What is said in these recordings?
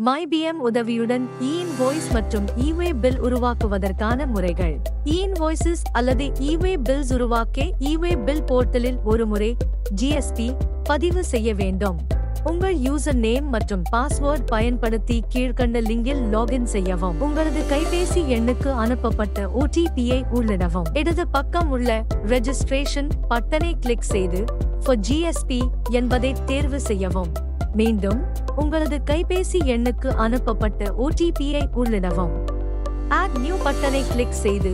MyBM உதவியுடன் e-invoice மற்றும் e-way bill உருவாக்குவதற்கான முறைகள். e-invoices அல்லது e-way bills உருவாக்க e-way bill போர்ட்டலில் ஒரு முறை GST பதிவு செய்ய வேண்டும். உங்கள் யூசர் நேம் மற்றும் பாஸ்வேர்ட் பயன்படுத்தி கீழ்க்கண்ட லிங்கில் லாகின் செய்யவும். உங்களது கைபேசி எண்ணுக்கு அனுப்பப்பட்ட OTP-ஐ உள்ளிடவும். இடது பக்கம் உள்ள ரெஜிஸ்ட்ரேஷன் பட்டனை கிளிக் செய்து for GST என்பதை தேர்வு செய்யவும். மீண்டும் உங்களது கைபேசி எண்ணுக்கு அனுப்பப்பட்ட OTP-ஐ உள்ளிடவும். Add New பட்டனை கிளிக் செய்து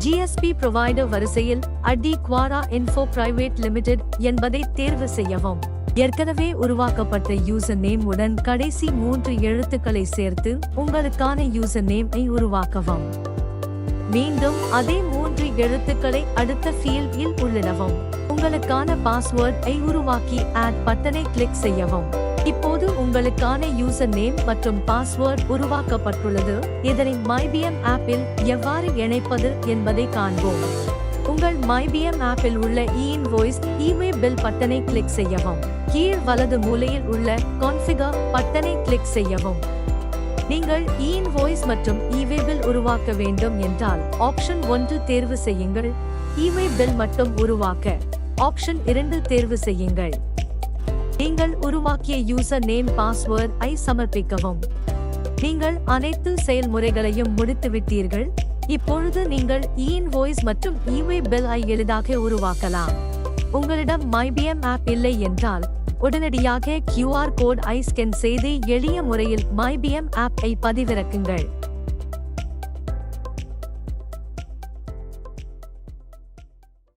GSP ப்ரொவைடர் வரிசையில் அடி குவாரா இன்ஃபோ பிரைவேட் லிமிடெட் என்பதை தேர்வு செய்யவும். ஏற்கனவே உருவாக்கப்பட்ட யூசர் நேம் உடன் கடைசி 3 எழுத்துக்களை சேர்த்து உங்களுக்கான யூசர் நேம்-ஐ உருவாக்கவும். மீண்டும் அதே 3 எழுத்துக்களை அடுத்த ஃபீல்டில் உள்ளிடவும். உங்களுக்கான பாஸ்வேர்ட்-ஐ உருவாக்கி ஆட் பட்டனை கிளிக் செய்யவும். இப்போது உங்களுக்கான யூசர் நேம் மற்றும் பாஸ்வேர்ட் உருவாக்கப்பட்டுள்ளது. இதனை MyBM ஆப்பில் எவ்வாறு இணைப்பது என்பதை காண்போம். உங்கள் MyBM ஆப்பில் உள்ள e-invoice e-way bill பட்டனை கிளிக் செய்யவும். கீழ் வலது மூலையில் உள்ள Configure பட்டனை கிளிக் செய்யவும். நீங்கள் e-invoice மற்றும் e-way bill உருவாக்க வேண்டும் என்றால் ஆப்ஷன் 1 தேர்வு செய்யுங்கள். e-way bill மட்டும் உருவாக்க ஆப்ஷன் 2 தேர்வு செய்யுங்கள். நீங்கள் உருவாக்கிய யூசர் நேம் பாஸ்வேர்ட்-ஐ சமர்ப்பிக்கவும். நீங்கள் அனைத்து செயல்முறைகளையும் முடித்துவிட்டீர்கள். இப்பொழுது நீங்கள் e-invoice மற்றும் e-way bill-ஐ எளிதாக உருவாக்கலாம். உங்களிடம் MyBM ஆப் இல்லை என்றால் உடனடியாக QR கோட்-ஐ ஸ்கேன் செய்து எளிய முறையில் MyBM ஆப்-ஐ பதிவிறக்குங்கள்.